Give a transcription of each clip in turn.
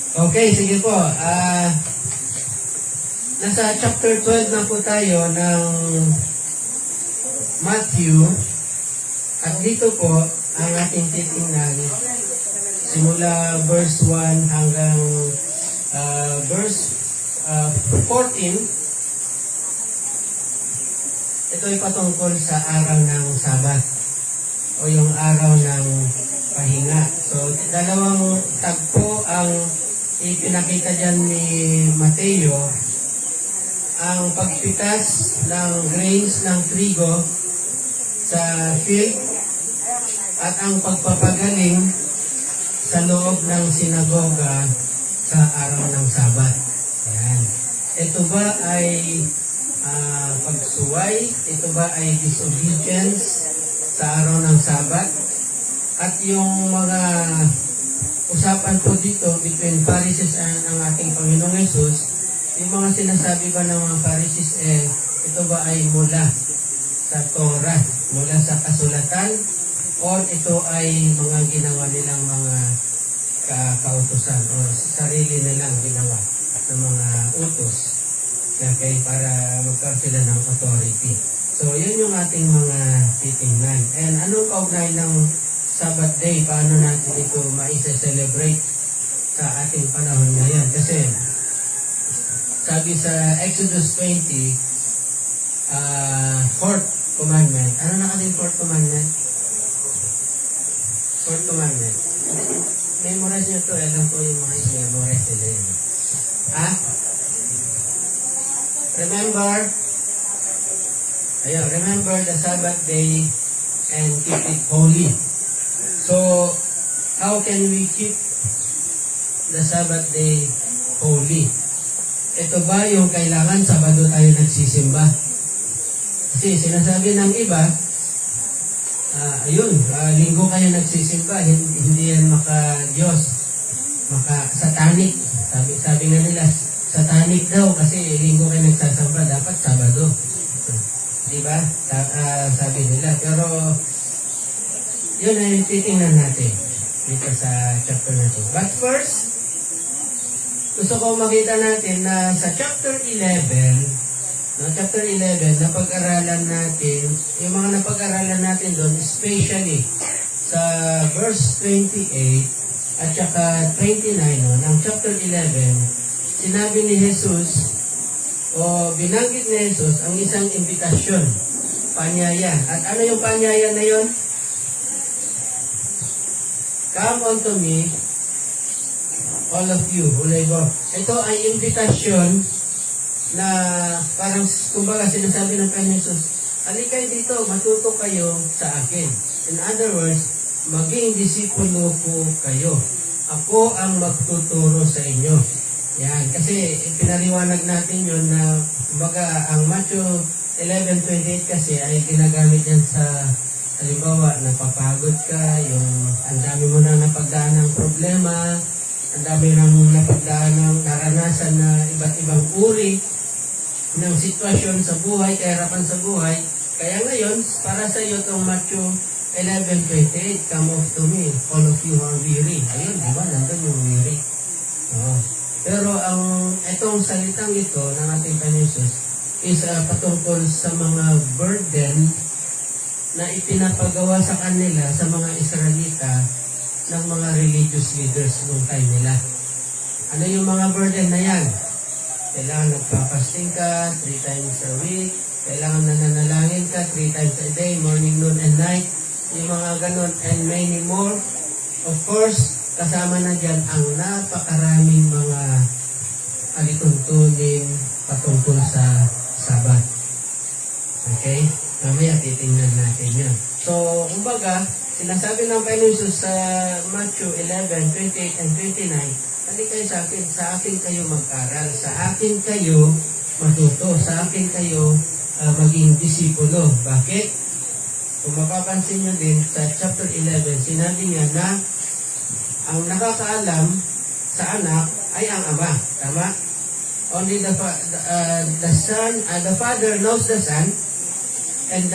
Okay, sige po. Nasa chapter 12 na po tayo ng Matthew. At dito po, ang ating titingnan, simula verse 1 hanggang verse 14. Ito ay patungkol sa araw ng Sabat o yung araw ng pahinga. So, dalawang tagpo ang ipinakita dyan ni Mateo, ang pagpitas ng grains ng trigo sa field at ang pagpapagaling sa loob ng sinagoga sa araw ng Sabat. Ayan. Ito ba ay pagsuway? Ito ba ay disobedience sa araw ng Sabat? At yung mga usapan po dito between Pharisees and ang ating Panginoong Yesus, yung mga sinasabi ba ng mga Pharisees, ito ba ay mula sa Torah, mula sa kasulatan, o ito ay mga ginawa nilang mga kautusan o sarili nilang ginawa ng mga utos para magkaroon sila ng authority. So, yun yung ating mga titingnan. And anong kaugnay ng Sabbath day, paano natin ito maisa-celebrate sa ating panahon ngayon? Kasi, sabi sa Exodus 20, fourth commandment. Ano na kasing fourth commandment? Fourth commandment. Memorize nyo to, alam ko yung mga memorize nila yun. Remember the Sabbath day and keep it holy. So, how can we keep the Sabbath day holy? Ito ba yung kailangan Sabado tayo nagsisimba? Kasi sinasabi ng iba, linggo kayo nagsisimba, hindi yan maka-Diyos, maka-satanic. Sabi nga nila, satanic daw kasi linggo kayo nagsasamba, dapat Sabado. Diba? Sabi nila. Pero, yun ay titingnan natin dito sa chapter na ito. But first, gusto ko makita natin na sa chapter 11, napag-aralan natin, yung mga napag-aralan natin doon, especially sa verse 28 at saka 29 ng chapter 11, sinabi ni Jesus, o binanggit ni Jesus ang isang imbitasyon, panyaya. At ano yung panyaya na yun? Come unto me, all of you who labor. Ito ay imbitasyon na parang, kumbaga, sinasabi ng Panginoon Jesus, alikay dito, matuto kayo sa akin. In other words, maging disipulo ko kayo. Ako ang magtuturo sa inyo. Yan, kasi pinaliwanag natin yun na, kumbaga, ang Matthew 11:28 kasi ay ginagamit yan sa, halimbawa, napapagod ka, yung ang dami mo na napagdaan ng problema, ang dami nang napagdaan ng naranasan na iba't ibang uri ng sitwasyon sa buhay, kahirapan sa buhay. Kaya ngayon, para sa iyo itong Matthew 11:28, come off to me, all of you are weary. Ayun, di ba? Nandun yung weary. Pero itong salitang ito ng ating Panginoon Jesus is patungkol sa mga burden na ipinapagawa sa kanila sa mga Israelita ng mga religious leaders noong time nila. Ano yung mga burden na yan? Kailangan nagpapasting ka 3 times a week, kailangan nananalangin ka 3 times a day, morning, noon, and night, yung mga ganon, and many more. Of course, kasama na dyan ang napakaraming mga alituntunin patungkol sa Sabat. Okay? Mamaya titingnan natin yan. So, kumbaga, sinasabi ng Panginoon Jesus sa Matthew 11:28 and 29, hindi kayo sa akin kayo mag-aral, sa akin kayo matuto, sa akin kayo maging disipulo. Bakit? Kung mapapansin nyo din, sa chapter 11, sinabi niya na ang nakakaalam sa anak ay ang ama. Tama? Only the Father knows the Son, and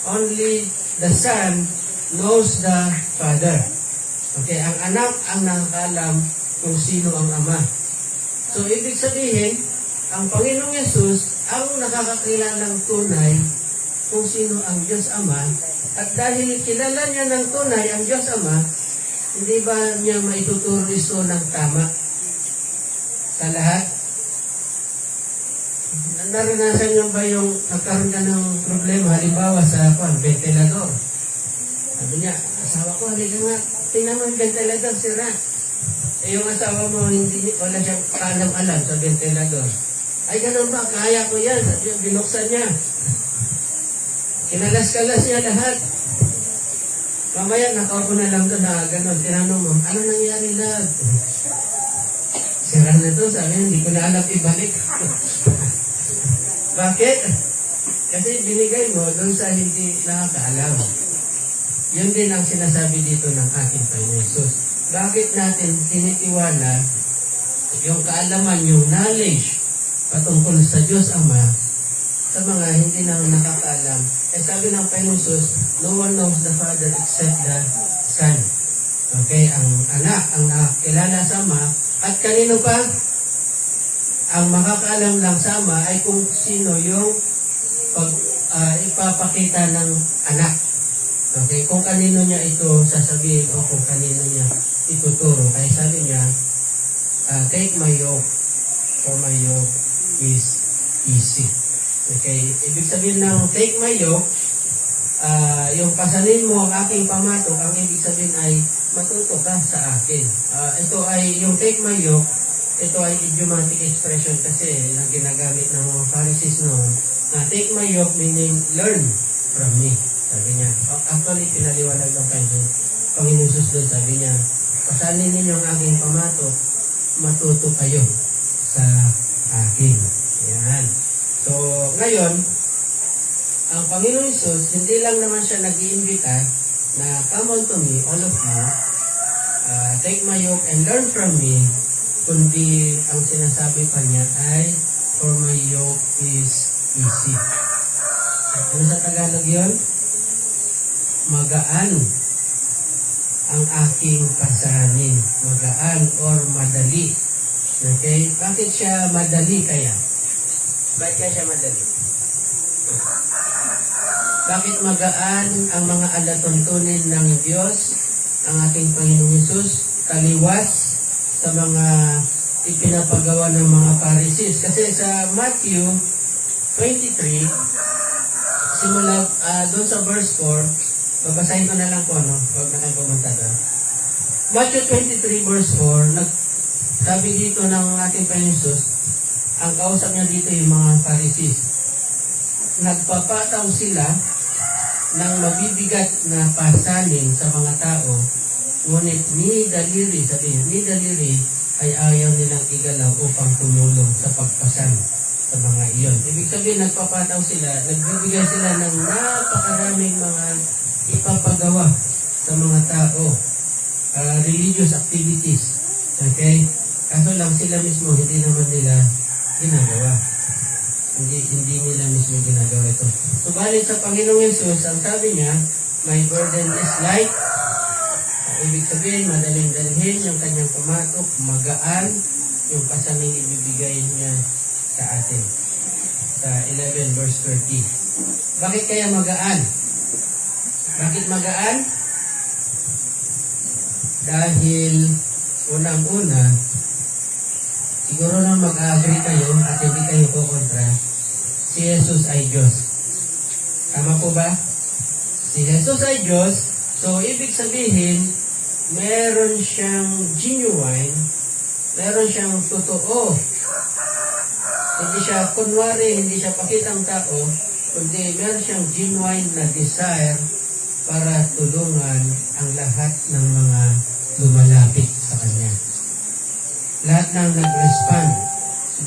only the Son knows the Father. Okay, ang anak ang nakakaalam kung sino ang Ama. So, ibig sabihin, ang Panginoong Yesus ang nakakakilalang tunay kung sino ang Diyos Ama. At dahil kilala niya ng tunay ang Diyos Ama, hindi ba niya maituturo ito ng tama sa lahat? Naranasan niyo ba yung nagkaroon ka ng problema, halimbawa sa ventilador? Sabi niya, asawa ko, halika nga, tingnan mo yung ventilador, sira. Eh yung asawa mo, wala siyang alam-alam sa ventilador. Ay, ganun ba? Kaya ko yan. Binuksan niya. Kinalas-kalas niya lahat. Mamaya, nakaupo na lang doon na ganun. Tinanong mo, ano nangyari lahat? Sira na to, sabi niya, hindi ko na alam ibalik. Bakit? Kasi binigay mo doon sa hindi nakakaalam. Yun din ang sinasabi dito ng ating Panginoon Jesus. Bakit natin tinitiwala yung kaalaman, yung knowledge patungkol sa Diyos Ama sa mga hindi na nakakaalam? Eh sabi ng Panginoon Jesus, no one knows the Father except the Son. Okay, ang anak, ang nakakilala sa Ama, at kanino pa? Ang makakaalam lang sa Ama ay kung sino yung ipapakita ng anak. Okay, kung kanino niya ito sasabihin o kung kanino niya ituturo. Kaya sabi niya, take my yoke, for my yoke is easy. Okay, ibig sabihin ng take my yoke, yung pasanin mo ang aking pamatok, ang ibig sabihin ay matuto ka sa akin. Ito ay, yung take my yoke, ito ay idiomatic expression kasi na ginagamit ng mga Pharisees noon. Take my yoke meaning learn from me. Sabi niya, actually pinaliwanag ng Panginoon Jesus doon, sabi niya, pasanin ninyo ang aking pamatok, matuto kayo sa akin. Yan. So, ngayon, ang Panginoon Jesus, hindi lang naman siya nag-iimbita na come on to me, all of you, take my yoke and learn from me, kundi ang sinasabi pa niya ay, for my yoke is easy. Ano sa Tagalog yun? Magaan ang aking pasanin. Magaan or madali. Okay? Bakit siya madali kaya? Bakit kaya siya madali? Bakit magaan ang mga alatuntunin ng Diyos, ang ating Panginoong Hesus, taliwas sa mga ipinapagawa ng mga Pharisees? Kasi sa Matthew 23, simula doon sa verse 4, babasahin ko na lang po, huwag na kayo pumunta doon. Matthew 23 verse 4, sabi dito ng ating Panginoon Jesus, ang kausap niya dito yung mga Pharisees. Nagpapataw sila ng mabibigat na pasanin sa mga tao, ngunit ni daliri, sabihin, ni daliri ay ayaw nilang igalaw upang tumulong sa pagpasan sa mga iyon. Ibig sabihin, nagpapataw sila, nagbibigay sila ng napakaraming mga ipapagawa sa mga tao, religious activities. Okay? Kaso lang sila mismo, hindi naman nila ginagawa. Hindi nila mismo ginagawa ito. Subalit sa Panginoong Yesus, ang sabi niya, my burden is light. Ibig sabihin, madaling dalhin yung kanyang pamatok, magaan yung pasaning ibibigay niya sa atin. Sa 11 verse 30. Bakit kaya magaan? Bakit magaan? Dahil unang-una, siguro na mag-agree kayo at hindi kayo kukontra, si Jesus ay Diyos. Tama po ba? Si Jesus ay Diyos, so ibig sabihin, meron siyang genuine, meron siyang totoo. Hindi siya kunwari, hindi siya pakitang tao, kundi meron siyang genuine na desire para tulungan ang lahat ng mga lumalapit sa Kanya. Lahat ng nag-respond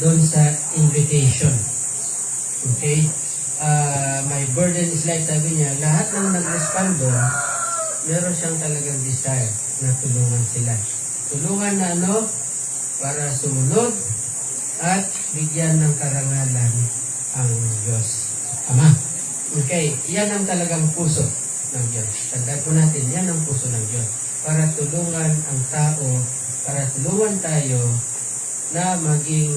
doon sa invitation. Okay? My burden is light, sabi niya, lahat ng nag-respond doon, meron siyang talagang desire na tulungan sila. Tulungan na para sumunod at bigyan ng karangalan ang Diyos Ama. Okay, yan ang talagang puso ng Diyos. Tandaan po natin, yan ang puso ng Diyos. Para tulungan ang tao para tulungan tayo na maging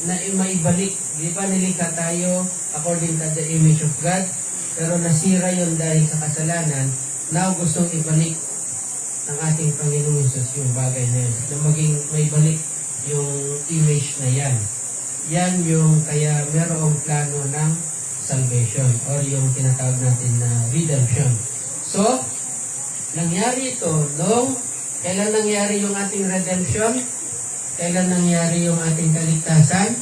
na maibalik. Di ba nilikha tayo according to the image of God, pero nasira yon dahil sa kasalanan. Now gustong ibalik ng ating Panginoong Hesus yung bagay na yun, na maging maibalik yung image na yan. Yan yung kaya merong plano ng salvation or yung tinatawag natin na redemption. So, nangyari ito kailan nangyari yung ating redemption? Kailan nangyari yung ating kaligtasan?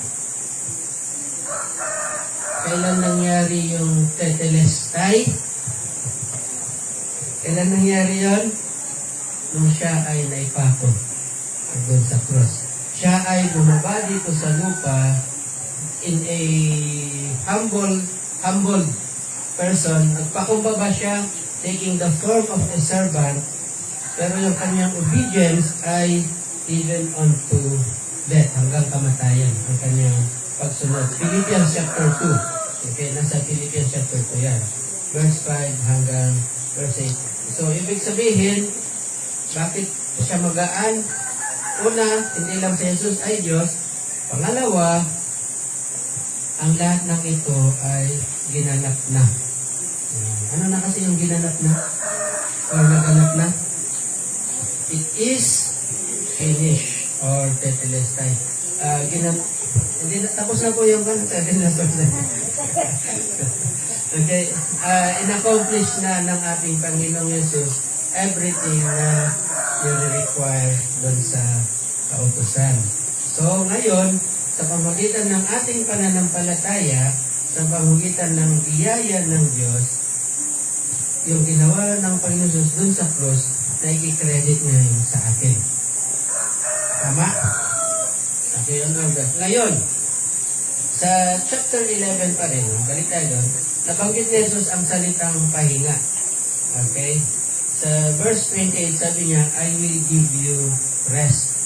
Kailan nangyari yung tetelestai? Kailan nangyari yon? Nung siya ay naipako doon sa cross. Siya ay bumaba dito sa lupa in a humble person. Nagpakumbaba siya, taking the form of a servant, pero yung kanyang obedience ay even unto death, hanggang kamatayan, ang kanyang pagsunod. Philippians chapter 2. Okay, nasa Philippians chapter 2 yan. Verse 5 hanggang verse 8. So, ibig sabihin, bakit siya magaan? Una, hindi lang si Jesus ay Diyos. Pangalawa, ang lahat ng ito ay ginanap na. Ano na kasi yung ginanap na? O naganap na? It is finished or tetelestai. Hindi na, tapos na po yung kanta. Okay. In-accomplish na ng ating Panginoong Yesus everything na i-require doon sa kautusan. So, ngayon, sa pamagitan ng ating pananampalataya, sa pamagitan ng biyaya ng Diyos, yung ginawa ng Panginoon Yesus doon sa cross, na i-credit ngayon sa atin. Tama? Okay, yun ang ngayon, sa chapter 11 pa rin, balik tayo doon, nabanggit ni Jesus ang salitang pahinga. Okay? Sa verse 28, sabi niya, I will give you rest.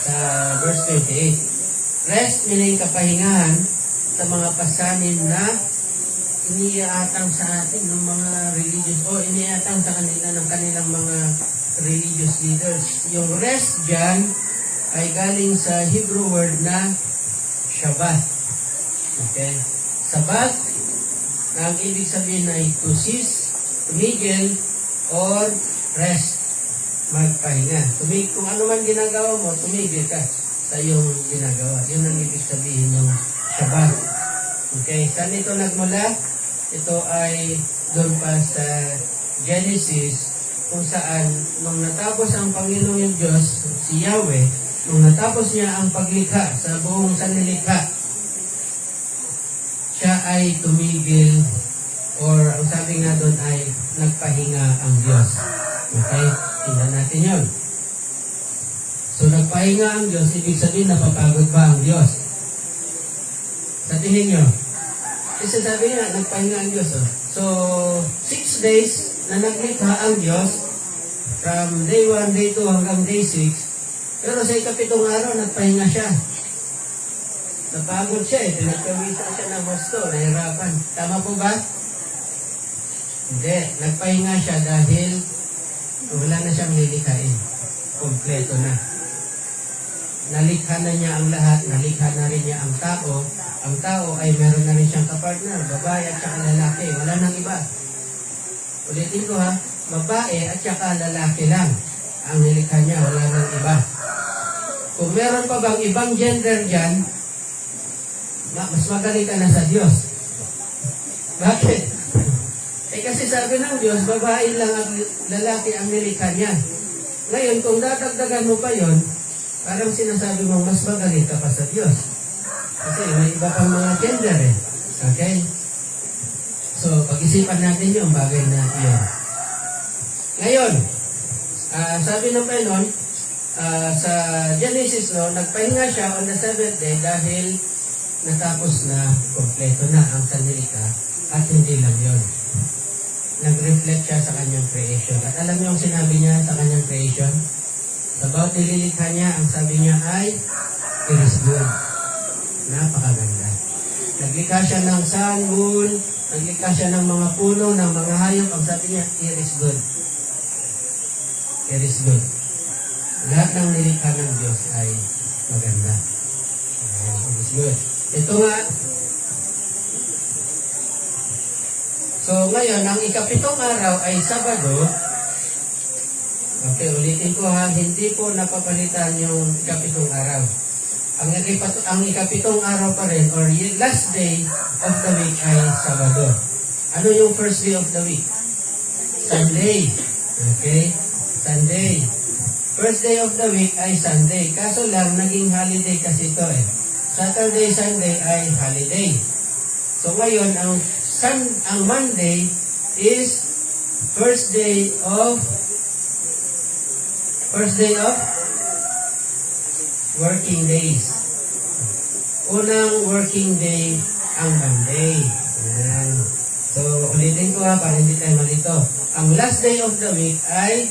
Sa verse 28, rest meaning kapahingahan sa mga pasanin na iniatang sa atin ng mga religious o iniatang sa kanila ng kanilang mga religious leaders. Yung rest dyan ay galing sa Hebrew word na Shabbat. Okay? Sabat, na ang ibig sabihin ay to cease, tumigil, or rest, magpahinga. Kung ano man ginagawa mo, tumigil ka sa iyong ginagawa. Yun ang ibig sabihin ng Shabbat. Okay, saan ito nagmula? Ito ay doon pa sa Genesis, kung saan nung natapos ang Panginoong yung Diyos, si Yahweh, nung natapos niya ang paglikha sa buong sanlilikha, siya ay tumigil, or ang sabi nga doon ay nagpahinga ang Diyos. Okay? Tingnan natin yun. So, nagpahinga ang Diyos, ibig sabihin napapagod ba ang Diyos? Sa tingin nyo? Kasi sabi niya, nagpahinga ang Diyos. Oh. So, 6 days na naglikha ang Diyos, from day 1, day 2, hanggang day 6, pero sa ikapitong araw, nagpahinga siya. Napagod siya eh. Pinagkawisan siya ng gusto. Nahirapan. Tama po ba? Hindi. Nagpahinga siya dahil wala na siyang lilikhain. Kompleto na. Nalikha na niya ang lahat. Nalikha na rin niya ang tao. Ang tao ay meron na rin siyang kapartner. Babae at saka lalaki. Wala nang iba. Ulitin ko ha. Babae at saka lalaki lang. Ang nilikha niya. Wala nang iba. Kung meron pa bang ibang gender dyan, mas magaling ka na sa Diyos. Bakit? Kasi sabi ng Diyos, babae lang at lalaki ang nilikha niya. Ngayon, kung dadagdagan mo pa yon, parang sinasabi mo, mas magaling ka pa sa Diyos. Kasi may iba pang mga gender eh. Okay? So, pag-isipan natin yung bagay na yun. Ngayon, sabi ng Panginoon, sa Genesis, nagpahinga siya on the 7th day dahil natapos na, kompleto na ang sanlilikha, at hindi lang yun. Nag-reflect siya sa kanyang creation. At alam niyo ang sinabi niya sa kanyang creation? About nililikha niya, ang sabi niya ay, it is good. Napakaganda. Naglikha siya ng sun, moon, naglikha siya ng mga puno, ng mga hayop, ang sabi niya, it is good. It is good. Lahat ng nilikha ng Diyos ay maganda. It is good. Ito nga. So ngayon, ang ikapitong araw ay Sabado. Okay, ulitin ko ha, hindi po napapalitan yung ikapitong araw. Ang ikapitong araw pa rin, or last day of the week ay Sabado. Ano yung first day of the week? Sunday. Okay? Sunday. First day of the week ay Sunday. Kaso lang, naging holiday kasi ito eh. Saturday, Sunday ay holiday. So ngayon, ang Monday is first day of working days. Unang working day ang Monday. Ayan. So, ulitin ko ha, para hindi tayo malito. Ang last day of the week ay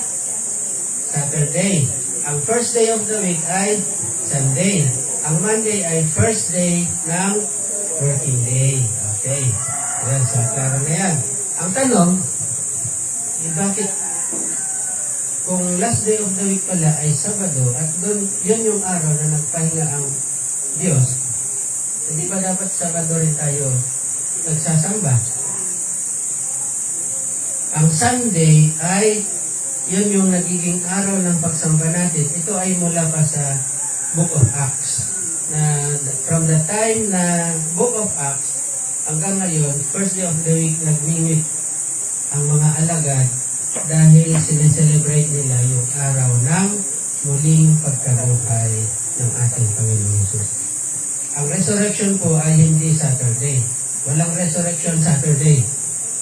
Saturday. Ang first day of the week ay Sunday. Ang Monday ay first day ng working day. Okay. Ayan, so klaro na yan. Ang tanong, bakit kung last day of the week pala ay Sabado at doon, yun yung araw na nagpahinga ang Diyos, hindi ba dapat Sabado rin tayo nagsasamba? Ang Sunday ay yun yung nagiging araw ng pagsamba natin. Ito ay mula pa sa Book of Acts. Na from the time na Book of Acts hanggang ngayon, first day of the week nagmimit ang mga alagad dahil sineselebrate nila yung araw ng muling pagkabuhay ng ating Panginoong Hesus. Ang resurrection po ay hindi Saturday. Walang resurrection Saturday.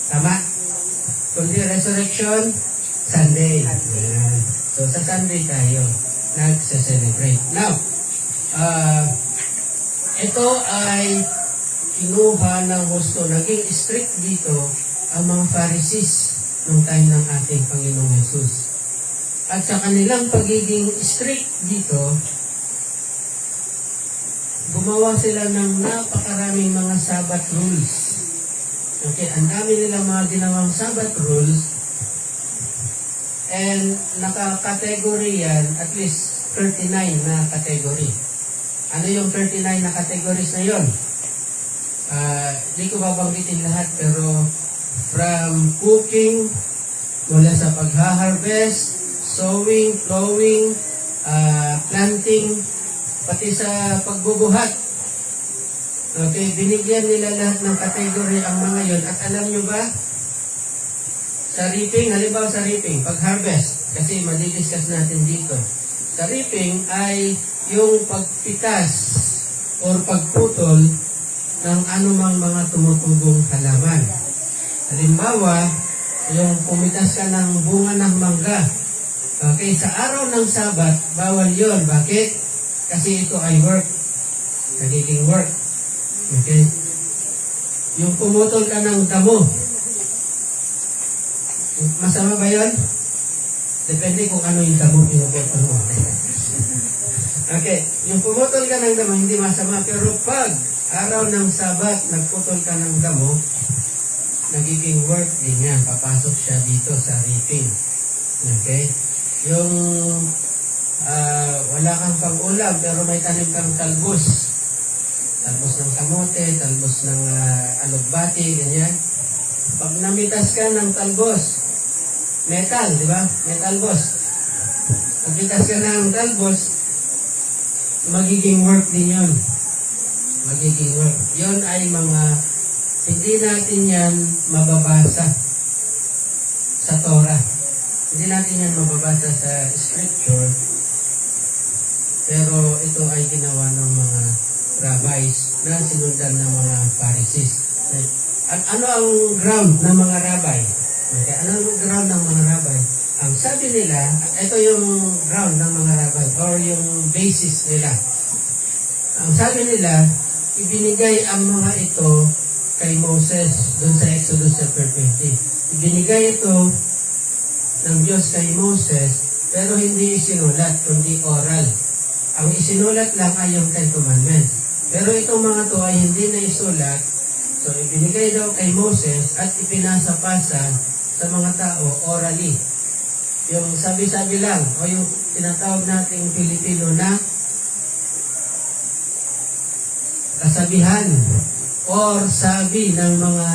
Tama? Kundi resurrection Sunday. Ayan. So sa Sunday tayo nagse-celebrate. Now, ito ay kinuha ng husto. Naging strict dito ang mga Pharisees nung time ng ating Panginoong Hesus. At sa kanilang pagiging strict dito, gumawa sila ng napakaraming mga Sabbath rules. Okay, ang dami nilang mga ginawang Sabbath rules, and naka-category yan, at least 39 na category. Ano yung 39 na categories na yon? Di ko babanggitin lahat, pero from cooking, mula sa pagha-harvest, sowing, plowing, planting, pati sa pagbubuhat. Okay, binigyan nila lahat ng category ang mga yon. At alam nyo ba, sa reaping, halimbawa sa reaping, pag-harvest, kasi madidiscuss natin dito. Sa reaping ay yung pagpitas or pagputol ng anumang mga tumutubong halaman. Halimbawa, yung pumitas ka ng bunga ng mangga. Okay, sa araw ng Sabat, bawal yon. Bakit? Kasi ito ay work. Nagiging work. Okay? Yung pumutol ka ng damo. Masama ba yon? Depende kung ano yung damo pinuputol mo. Okay, yung pumutol ka ng damo, hindi masama. Pero pag araw ng Sabat, nagputol ka ng damo, nagiging work din yan. Papasok siya dito sa reaping. Okay? Yung wala kang pang-ulam, pero may tanim kang talbos. Talbos ng kamote, talbos ng alugbati, ganyan. Pag namitas ka ng talbos, metal, di ba? Metal boss. Pag mitas ka ng talbos, magiging work din yun. Magiging work. Yun ay mga, hindi natin yan mababasa sa Torah. Hindi natin yan mababasa sa Scripture. Pero ito ay ginawa ng mga rabbis na sinundan ng mga Pharisees. Ano ang ground ng mga rabbi? Okay, ano ang ground ng mga rabbi? Ang sabi nila, ito yung ground ng mga rabbi or yung basis nila. Ang sabi nila, ibinigay ang mga ito kay Moses doon sa Exodus chapter 20. Ibinigay ito ng Diyos kay Moses, pero hindi isinulat, kundi oral. Ang isinulat lang ay yung Ten Commandments. Pero itong mga to ay hindi na isulat, so ibinigay daw kay Moses at ipinasa-pasa sa mga tao orally. Yung sabi-sabi lang, o yung tinatawag nating Pilipino na kasabihan or sabi ng mga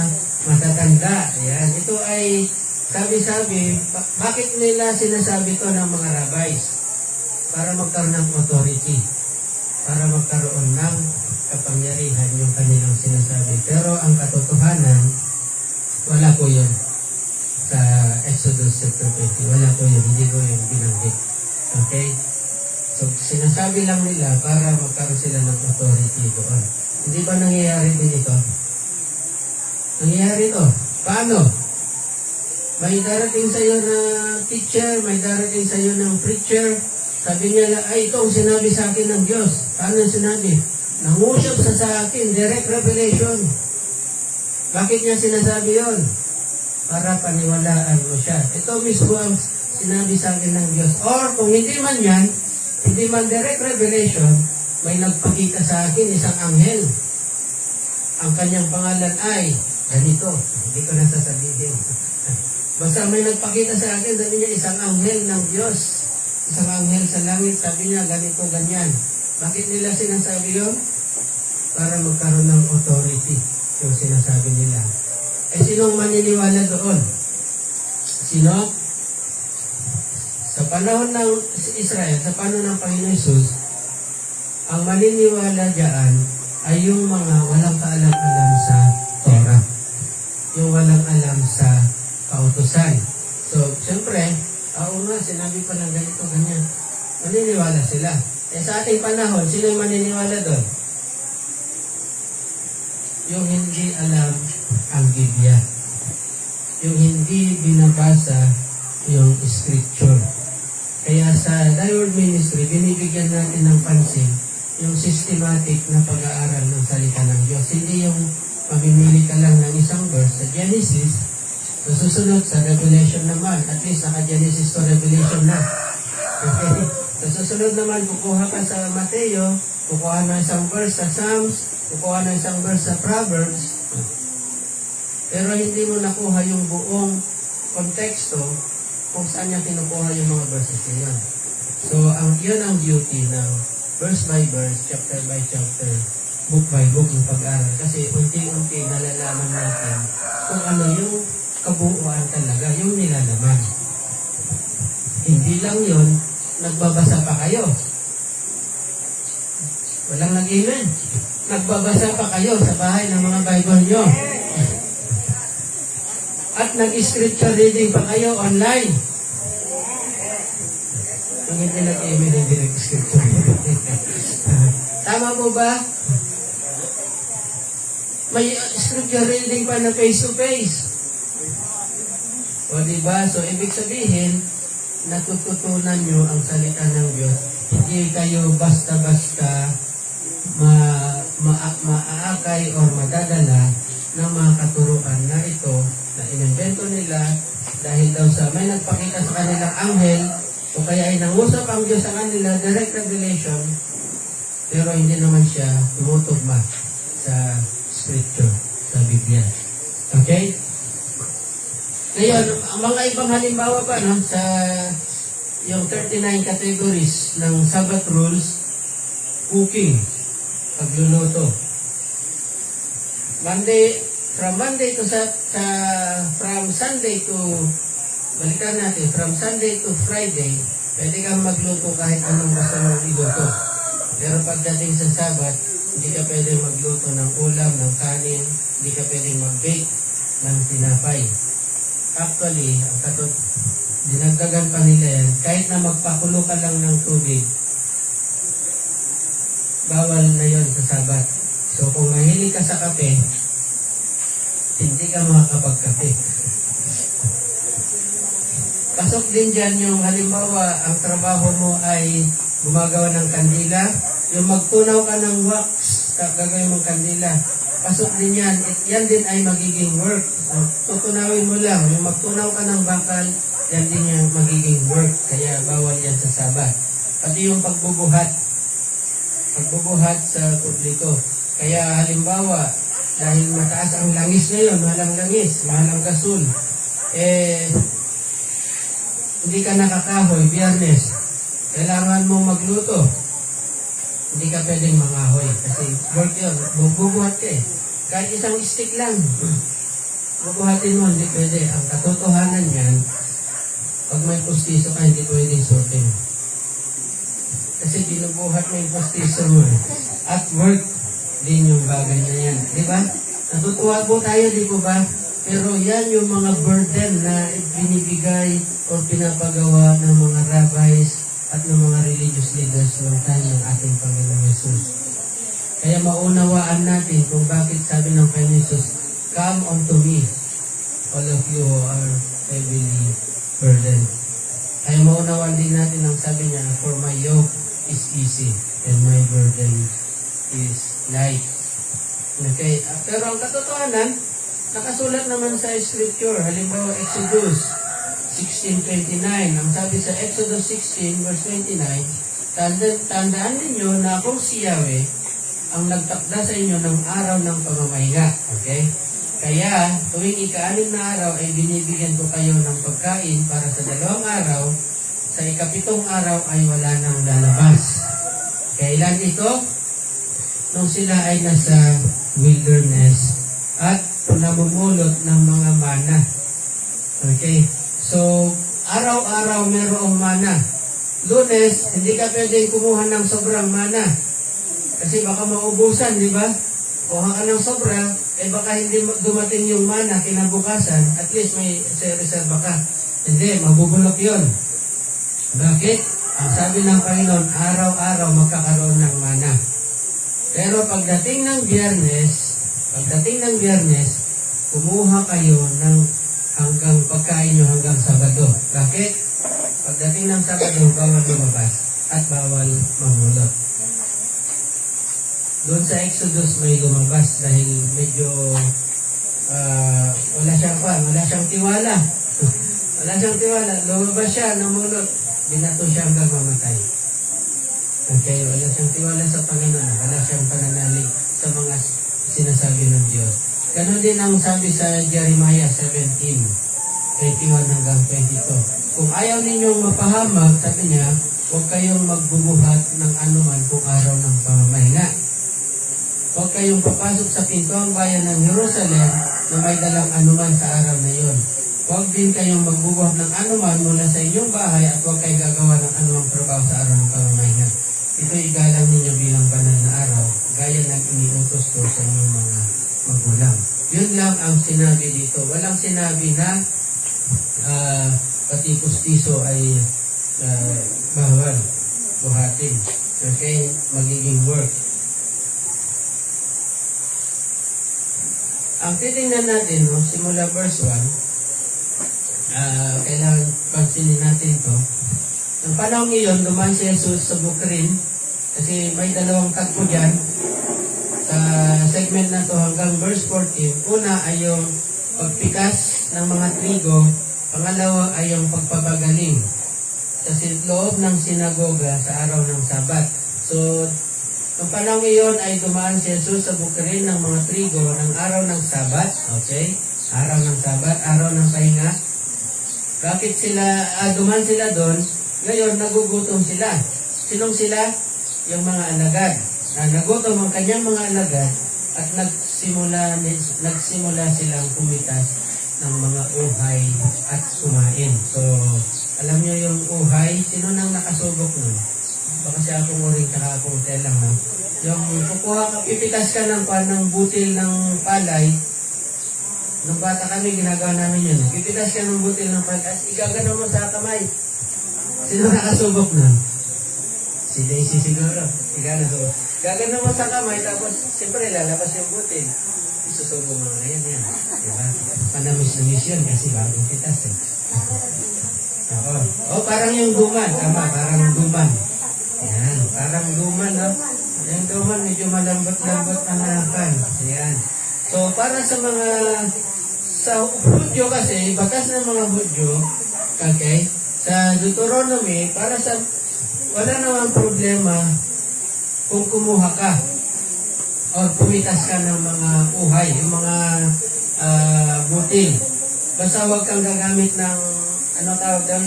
matatanda. Ayan. Ito ay sabi-sabi, bakit nila sinasabi to ng mga rabbis? Para magkaroon ng authority, para magkaroon ng kapangyarihan yung kanilang sinasabi. Pero ang katotohanan, wala po yun sa Exodus chapter 20. Wala po yun, hindi ko yung binanggit. Okay? So, sinasabi lang nila para magkaroon sila ng authority doon. Hindi ba nangyayari din ito? Nangyayari ito. Paano? May darating sa iyo na teacher, may darating sa iyo ng preacher. Sabi niya, ay, ito ang sinabi sa akin ng Diyos. Paano sinabi? Nangusap sa akin, direct revelation. Bakit niya sinasabi yon? Para paniwalaan mo siya. Ito mismo ang sinabi sa akin ng Diyos. Or kung hindi man yan, hindi man direct revelation, may nagpakita sa akin isang anghel. Ang kanyang pangalan ay ganito. Hindi ko nasasabihin. Basta may nagpakita sa akin, sabi niya, isang anghel ng Diyos. Isang anghel sa langit, sabi niya, ganito, ganyan. Bakit nila sinasabi yun? Para magkaroon ng authority yung sinasabi nila. Eh, sinong maniniwala doon? Sino? Sa panahon ng Israel, sa panahon ng Panginoon Jesus, ang maniniwala diyan ay yung mga walang kaalam-alam sa Torah. Yung walang alam sa kautusan. So, siyempre, nga, sinabi pa ng ganito, ganyan. Maniniwala sila. Eh, sa ating panahon, sino yung maniniwala doon? Yung hindi alam ang Biblia. Yung hindi binabasa yung scripture. Kaya sa Thy Word Ministry, binibigyan natin ng pansin yung systematic na pag-aaral ng salita ng Diyos. Hindi yung mamimili ka lang ng isang verse sa Genesis, so susunod sa Revelation naman, at least naka-Genesis to Revelation na. Okay? So susunod naman, kukuha ka sa Mateo, kukuha na isang verse sa Psalms, kukuha na isang verse sa Proverbs, pero hindi mo nakuha yung buong konteksto kung saan niya kinukuha yung mga verses niya. So, yun ang duty ng verse by verse, chapter by chapter, book by book yung pag-aaral. Kasi unti-unti nalalaman natin kung ano yung kabuuan talaga, yung nilalaman. Hindi lang yun, nagbabasa pa kayo. Walang nag-amen. Nagbabasa pa kayo sa bahay ng mga Bible nyo. At nag-scripture reading pa kayo online. Ang hindi nag-amen, hindi nag-scripture reading. Tama po ba? May scripture reading pa na face-to-face. O diba? So, ibig sabihin, natututunan nyo ang salita ng Diyos. Hindi kayo basta-basta maaakay or madadala ng mga katuruan na ito na inimbento nila dahil daw sa may nagpakita sa kanilang anghel o kaya ay nangusap ang Diyos sa kanila, direct revelation, pero hindi naman siya tumutugma sa scripture, sa Biblia. Okay? Ngayon, ang mga ibang halimbawa pa, no, sa yung 39 categories ng Sabbath rules, cooking, pagluluto. From Sunday to, balikan natin, from Sunday to Friday, pwede kang magluto kahit anong gusto mong iluto. Pero pagdating sa Sabbath, hindi ka pwede magluto ng ulam, ng kanin, hindi ka pwede mag-bake ng tinapay. Actually, dinagdagan pa nila yan, kahit na magpakulo ka lang ng tubig, bawal na yon sa Sabat. So kung mahilig ka sa kape, hindi ka makakapagkape. Pasok din dyan yung halimbawa, ang trabaho mo ay gumagawa ng kandila, yung magtunaw ka ng wax, gagawin mong kandila, pasok din yan. Yan din ay magiging work. Tutunawin mo lang, yung magtunaw ka ng bakal, yan din yung magiging work. Kaya bawal yan sa Sabat. Pati yung pagbubuhat sa publiko. Kaya halimbawa, dahil mataas ang langis ngayon, mahalang langis, mahalang gasol, hindi ka nakakahoy, Biyernes. Kailangan mong magluto. Hindi ka pwedeng mangahoy. Kasi work yun. Bubuhat ka eh. Kahit isang stick lang. Bubuhatin mo, hindi pwede. Ang katotohanan yan, pag may postiso ka, hindi pwedeng sorting. Kasi binubuhat mo yung postiso mo. At work din yung bagay na yan. Di ba? Natutuwa po tayo, di po ba? Pero yan yung mga burden na binibigay o pinapagawa ng mga rabbis at ng mga religious leaders noong time ng ating Panginoon Jesus. Kaya maunawaan natin kung bakit sabi ng Panginoon Jesus, "Come unto me, all of you who are heavily burdened." Kaya maunawaan din natin ang sabi niya, "For my yoke is easy and my burden is light." Okay, pero ang katotohanan, nakasulat naman sa Scripture. Halimbawa, Exodus 16:29. Ang sabi sa Exodus 16, verse 29, tandaan ninyo na akong si Yahweh ang nagtakda sa inyo ng araw ng pamamahinga. Okay? Kaya, tuwing ika-6 na araw ay binibigyan ko kayo ng pagkain para sa 2 araw. Sa ika-7 araw ay wala nang lalabas. Kailan ito? Nung sila ay nasa wilderness at namumulot ng mga mana. Okay? So, araw-araw mayroong mana. Lunes, hindi ka pwedeng kumuha ng sobrang mana. Kasi baka maubusan, di ba? Kuha ka ng sobra, eh baka hindi dumating yung mana kinabukasan, at least may reserva ka. Hindi, mabubulok yun. Bakit? Ang sabi ng Panginoon, araw-araw magkakaroon ng mana. Pero pagdating ng Biyernes, kumuha kayo ng hanggang pagkain nyo hanggang Sabado. Bakit? Pagdating ng Sabado, bawal lumabas at bawal mamulot. Doon sa Exodus may lumabas dahil medyo wala siyang tiwala. Wala siyang tiwala. Lumabas siya, namulot. Binato siya hanggang mamatay. Okay, wala siyang tiwala sa Panginoon. Wala siyang pananalig sa mga sinasabi ng Diyos. Ganon din ang sabi sa Jeremiah 17:21 hanggang 22. Kung ayaw ninyong mapahamak, sabi niya, huwag kayong magbubuhat ng anuman kung araw ng pamamahinga. Huwag kayong papasok sa pintuang bayan ng Jerusalem na may dalang anuman sa araw na iyon. Huwag din kayong magbubuhat ng anuman mula sa inyong bahay at huwag kayong gagawa ng anumang trabaho sa araw ng pamamahinga. Ito igalang ninyo bilang banal na araw, gaya ng iniutos ko sa inyong mga magulang. Yun lang ang sinabi dito. Walang sinabi na pati pustiso ay bawal buhatin. Okay? Magiging work. Ang titingnan natin, simula verse 1, kailangan pansinin natin ito. Ang panahon iyon, dumaan si Jesus sa Bukrin, kasi may 2 tagpo dyan. Sa segment na to hanggang verse 14, una ay yung pagpikas ng mga trigo, pangalawa ay yung pagpapagaling sa loob ng sinagoga sa araw ng Sabat. So, ang panahon iyon ay dumaan si Jesus sa Bukrin ng mga trigo ng araw ng Sabat. Okay? Araw ng Sabat, araw ng pahinga. Bakit dumaan sila doon? Ngayon, nagugutom sila. Sinong sila? Yung mga alagad. Nagutom ang kanyang mga alagad at nagsimula silang kumitas ng mga uhay at kumain. So, alam niyo yung uhay, sino nang nakasubok nun? Baka siya akong uring tsaka akong telang. No? Yung pipitas ka ng butil ng palay. Nung bata kami, ginagawa namin yun. Pipitas ka ng butil ng palay at igagano mo sa kamay. Sino nakasubok nun? Si Daisy siguro. Gagano mo sa kamay, tapos siyempre lalabas yung butil. Isusubo mo na yan. Diba? Panamis-namis yun kasi bagong pitas eh. Oo. Parang yung guman. Tama, parang guman. Yan, parang guman, no? Yung guman, medyo malambot-lambot ang hanapan. Yan. So, para sa Hudyo kasi, batas ng mga Hudyo, okay, sa Deuteronomy, wala namang problema kung kumuha ka o pumitas ka ng mga uhay, yung mga butil. Basta huwag kang gagamit ng, ano tawag doon?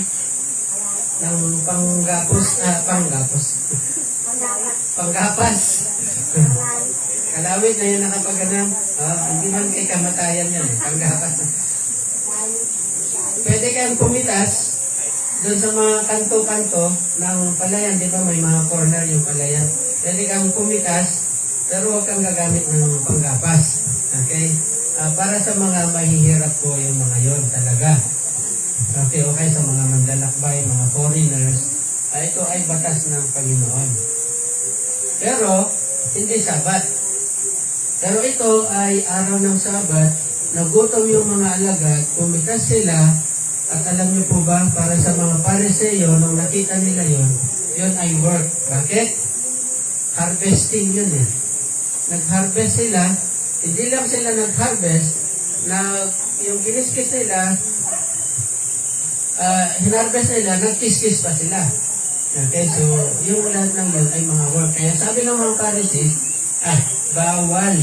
ng panggapas. Kalawit na yun nakapagandang, hindi man kay kamatayan yan, panggapas. Pwede kayong pumitas doon sa mga kanto-kanto ng palayan, di ba may mga corner yung palayan. Pwede kang pumitas, pero huwag kang gagamit ng panggapas. Okay? Para sa mga mahihirap po yung mga yon talaga. Okay, sa mga manlalakbay, mga foreigners, ito ay batas ng Panginoon. Pero, hindi Sabat. Pero ito ay araw ng Sabat, nagutom yung mga alagad, pumitas sila, at alam niyo po ba, para sa mga Pariseo, nung nakita nila yun ay work. Bakit? Harvesting yun eh. Nag-harvest sila, hindi lang sila nag-harvest, na yung kiniskis nila, hinarvest nila, nagkiskis pa sila. Okay, so yung lahat ng yun ay mga work. Kaya sabi ng mga Pharisees, bawal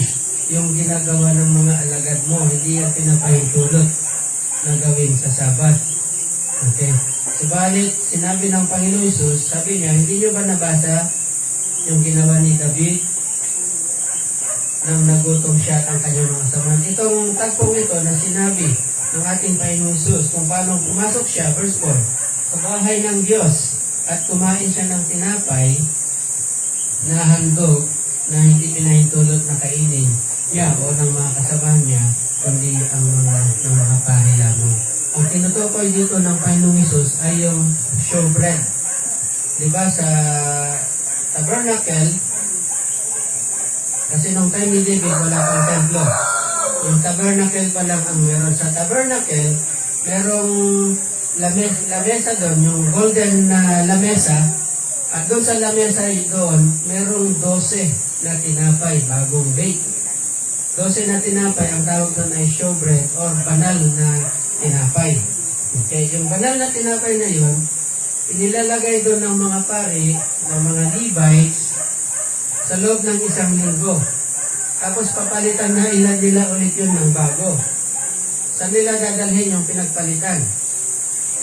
yung ginagawa ng mga alagad mo, hindi yan pinapahintulot na gawin sa Sabat. Okay. Subalit, sinabi ng Panginoon Hesus, sabi niya, hindi niyo ba nabasa yung ginawa ni David nang nagutom siya at ang kanyang mga samahan? Itong tagpong ito na sinabi ng ating Panginoon Hesus kung paano pumasok siya, verse 4, sa bahay ng Diyos at kumain siya ng tinapay na handog na hindi pinahintulot na kainin niya o ng mga kasamahan niya, kundi ang mga pari lamang. Ang tinutukoy dito ng Panginoong Hesus ay yung showbread. Diba sa tabernacle, kasi nung time ni David, wala pang templo. Yung tabernacle pa lang ang meron. Sa tabernacle, merong lamesa doon, yung golden na lamesa. At doon sa lamesa doon, merong 12 na tinapay, bagong bake. 12 na tinapay, ang tawag doon ay showbread or banal na tinapay. Okay, yung banal na tinapay na yun, inilalagay doon ng mga pari, ng mga Levites, sa loob ng isang linggo. Tapos papalitan na nila ulit yun ng bago. Saan nila dadalhin yung pinagpalitan?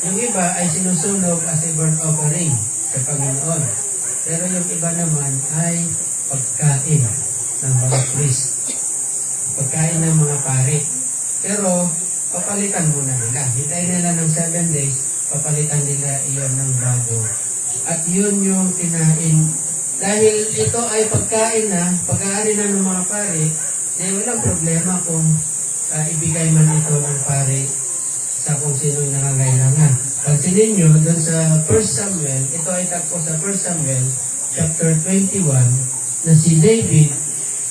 Yung iba ay sinusunog as a burnt offering sa Panginoon. Pero yung iba naman ay pagkain ng mga priest. Pagkain ng mga pari. Pero papalitan muna nila. Hintayin nila ng 7 days, papalitan nila iyon ng bago. At yun yung kinain. Dahil ito ay pagkain na, pag-aari na ng mga pari, walang problema kung ibigay man ito ng pari sa kung sino yung nangangailangan. Pansinin nyo, doon sa 1 Samuel, ito ay tagpo sa 1 Samuel, chapter 21, na si David,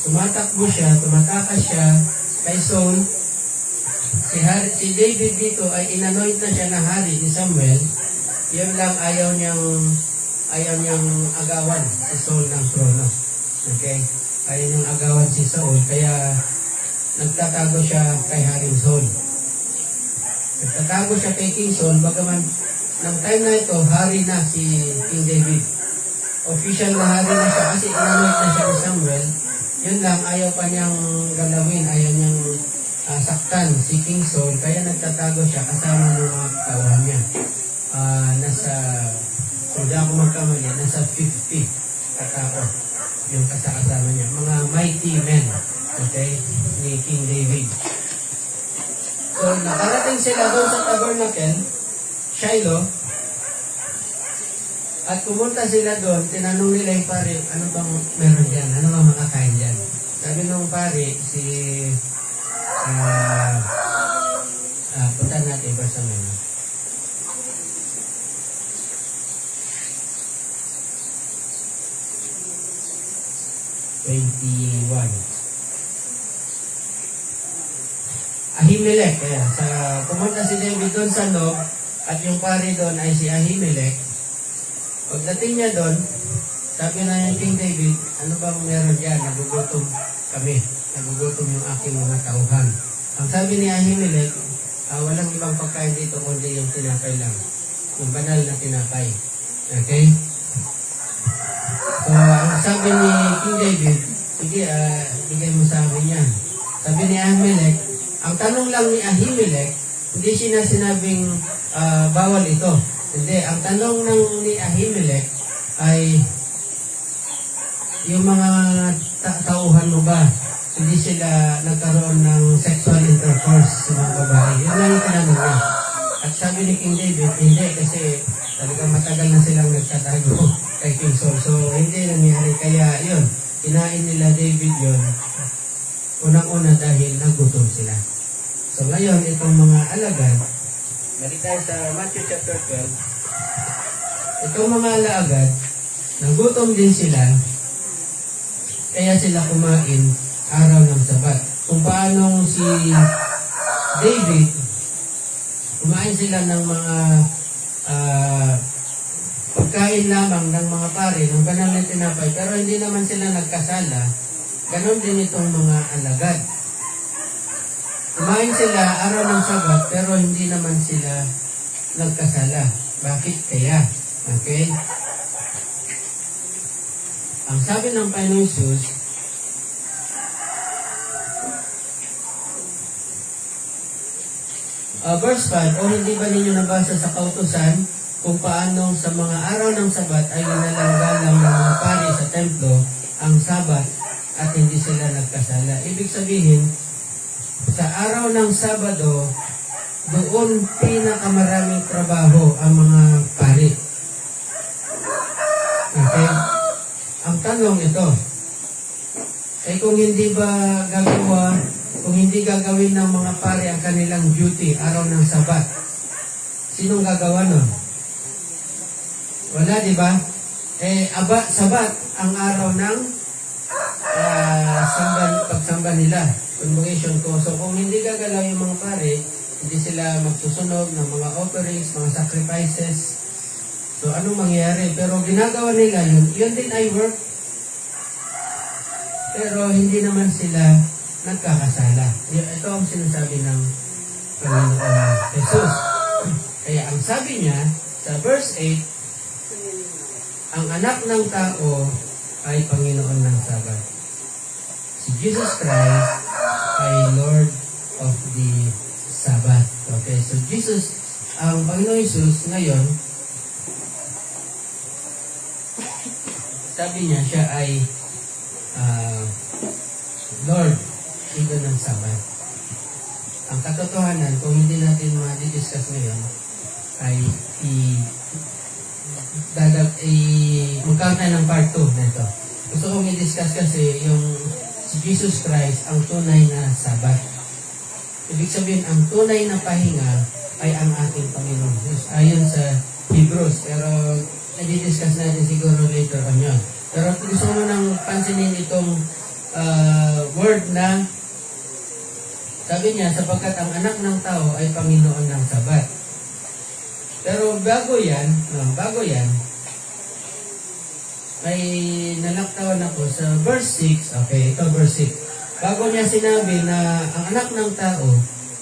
tumatakbo siya, tumatakas siya kay Saul. Si David dito ay inanoint na siya na hari ni Samuel. Yun lang ayaw niyang agawan si Saul ng trono. Okay? Ayaw niyang agawan si Saul, kaya nagtatago siya kay Haring Saul. Nagtatago siya kay King Saul, bagaman ng time na ito, hari na si King David. Official na hari na siya kasi inanoint na siya ni Samuel. Yun lang, ayaw pa niyang galawin, ayaw niyang saktan si King Saul, kaya nagtatago siya kasama ng mga katawan niya. Kung di ako magkamali, nasa 50 katao yung kasama niya. Mga mighty men, okay, ni King David. So, nakarating sila doon sa tabernacle, Shiloh, at pumunta sila doon, tinanong nila yung pari, ano bang meron dyan? Ano bang makakain dyan? Sabi nung pari, punta natin pa sa menu. Ahimelech, kaya pumunta si David doon sa Nob, at yung pari doon ay si Ahimelech. Pagdating niya doon, sabi na yung King David, ano bang meron dyan? Nagugutom kami. Nagugutom yung aking mga tauhan. Ang sabi ni Ahimelech, walang ibang pagkain dito kundi yung tinapay lang. Yung banal na tinapay. Okay? So, ang sabi ni King David, sige, bigay mo sa amin yan. Sabi ni Ahimelech, ang tanong lang ni Ahimelech, hindi siya sinabing bawal ito. Hindi, ang tanong ng ni Ahimelech ay yung mga tauhan mo ba, hindi sila nagkaroon ng sexual intercourse sa mga babae. Yun lang yung tinanong niya. At sabi ni King David, hindi kasi talagang matagal na silang nagtatago kay King Saul. So, hindi nangyari. Kaya yun, kinain nila David yun. Unang-una dahil nagutom sila. So, ngayon, itong mga alagad, balik tayo sa Matthew chapter 12. Itong mga alagad, nagutom din sila, kaya sila kumain araw ng Sabat. Kung paanong si David, kumain sila ng mga pagkain lamang ng mga pare, ng banal na tinapay, pero hindi naman sila nagkasala. Ganon din itong mga alagad. Kumain sila araw ng Sabat, pero hindi naman sila nagkasala. Bakit kaya? Okay? Ang sabi ng Panginoon Jesus, verse 5, o hindi ba ninyo nabasa sa kautusan kung paano sa mga araw ng Sabat ay ginalanggalang ng mga pari sa templo ang Sabat at hindi sila nagkasala. Ibig sabihin, sa araw ng Sabado, doon pinakamaraming trabaho ang mga pari. Okay? Ang tanong ito, kung hindi ba kung hindi gagawin ng mga pare ang kanilang duty araw ng Sabat, sinong gagawa nun? Wala, di ba? Sabat ang araw ng pagsamba nila, convocation ko. So kung hindi gagalaw yung mga pare, hindi sila magsusunog ng mga offerings, mga sacrifices. So anong mangyayari? Pero ginagawa nila yun din ay work. Pero hindi naman sila nagkakasala. Ito ang sinasabi ng Panginoon Jesus. Kaya ang sabi niya sa verse 8, ang anak ng tao ay Panginoon ng Sabat. Si Jesus Christ ay Lord of the Sabbath. Okay, so Jesus, ang Panginoon Jesus ngayon, sabi niya siya ay Lord, ito ng Sabat. Ang katotohanan, kung hindi natin ma-discuss ngayon, ay magkakaroon tayo ng part 2 na ito. Gusto kong i-discuss kasi yung si Jesus Christ, ang tunay na Sabat. Ibig sabihin, ang tunay na pahinga ay ang ating Panginoon. Ayon sa Hebrews, pero i-discuss natin siguro later on yun. Pero gusto ko nang pansinin itong word na sabi niya, sapagkat ang anak ng tao ay Panginoon ng Sabat. Pero bago yan, ay nalaktawan ako sa verse 6. Okay, ito verse 6. Bago niya sinabi na ang anak ng tao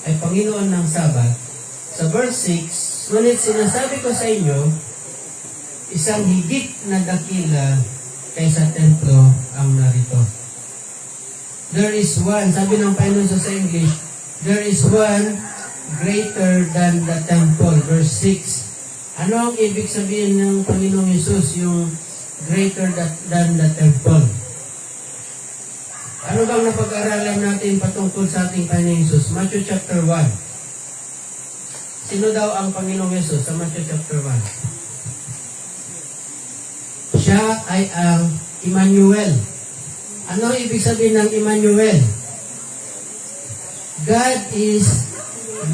ay Panginoon ng Sabat, sa verse 6, ngunit sinasabi ko sa inyo, isang higit na dakila kaysa templo ang narito. There is one, sabi ng Panginoon sa English, there is one greater than the temple. Verse 6. Ano ang ibig sabihin ng Panginoong Yesus, yung greater than the temple? Ano bang napag-aralan natin patungkol sa ating Panginoong Yesus? Matthew chapter 1. Sino daw ang Panginoong Yesus sa Matthew chapter 1? Siya ay ang Emmanuel. Ano ibig sabihin ng Emmanuel? God is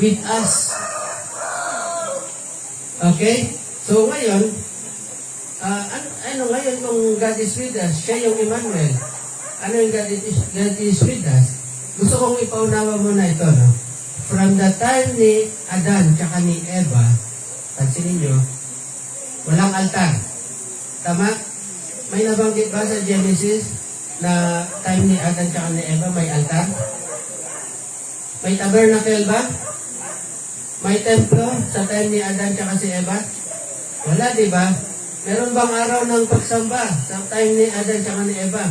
with us. Okay? So ngayon, ano ngayon kung God is with us? Siya yung Emmanuel. Ano yung God is with us? Gusto kong ipaunawa muna ito, no? From the time ni Adan tsaka ni Eva, pansinin nyo, walang altar. Tama? May nabanggit ba sa Genesis na time ni Adan tsaka ni Eva may altar? May tabernacle ba? May templo sa time ni Adan tsaka si Eva? Wala, di ba? Meron bang araw ng pagsamba sa time ni Adan tsaka ni Eva?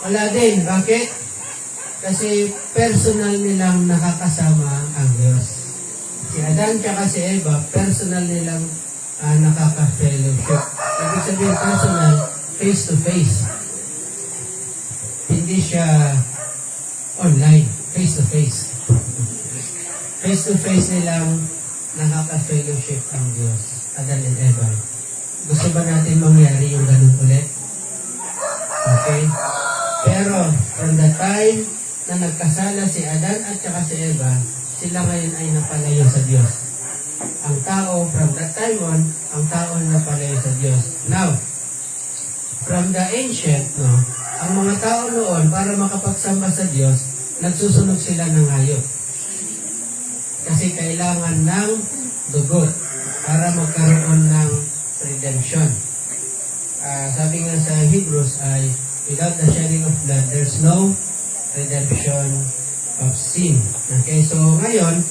Wala din. Bakit? Kasi personal nilang nakakasama ang Diyos. Si Adan tsaka si Eva, personal nilang nakaka-fellowship. Ibig sabihin personal, face-to-face. Hindi siya online, face-to-face. Face-to-face nilang nakaka-fellowship ang Diyos, Adan and Eva. Gusto ba natin mangyari yung ganun ulit? Okay? Pero, from the time na nagkasala si Adan at saka si Eva, sila ngayon ay napalayo sa Diyos. Ang tao, from that time on, ang tao ay napalayo sa Diyos. Now, from the ancient, ang mga tao noon, para makapagsamba sa Diyos, nagsusunog sila ng hayop. Kasi kailangan ng dugo para magkaroon ng redemption. Sabi nga sa Hebrews ay, without the shedding of blood, there's no redemption of sin. Okay, so ngayon,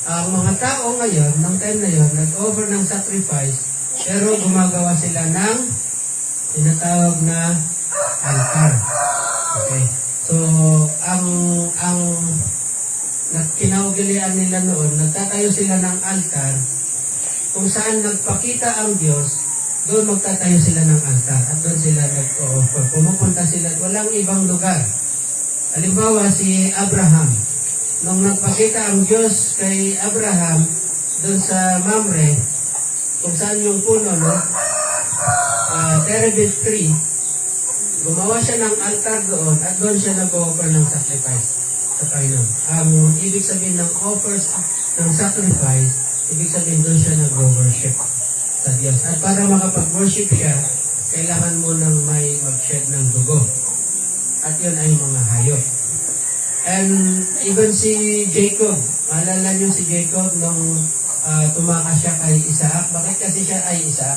ang mga tao ngayon, ng time na yon, nag-offer ng sacrifice, pero gumagawa sila ng tinatawag na altar. Okay, so ang kinaugalian nila noon, nagtatayo sila ng altar, kung saan nagpakita ang Diyos, doon magtatayo sila ng altar at doon sila nag-o-offer. Pumupunta sila at walang ibang lugar. Halimbawa, si Abraham, nung nagpakita ang Diyos kay Abraham doon sa Mamre, kung saan yung puno, terebinth tree, gumawa siya ng altar doon at doon siya nag-o-offer ng sacrifice sa Panginoon. Ang ibig sabihin ng offers ng sacrifice, ibig sabihin doon siya nag-worship sa Diyos. At para makapag-worship siya, kailangan mo nang may mag-shed ng dugo. At yun ay mga hayop. And even si Jacob, maalala niyo si Jacob nung tumakas siya kay Isaac. Bakit kasi siya ay Isaac?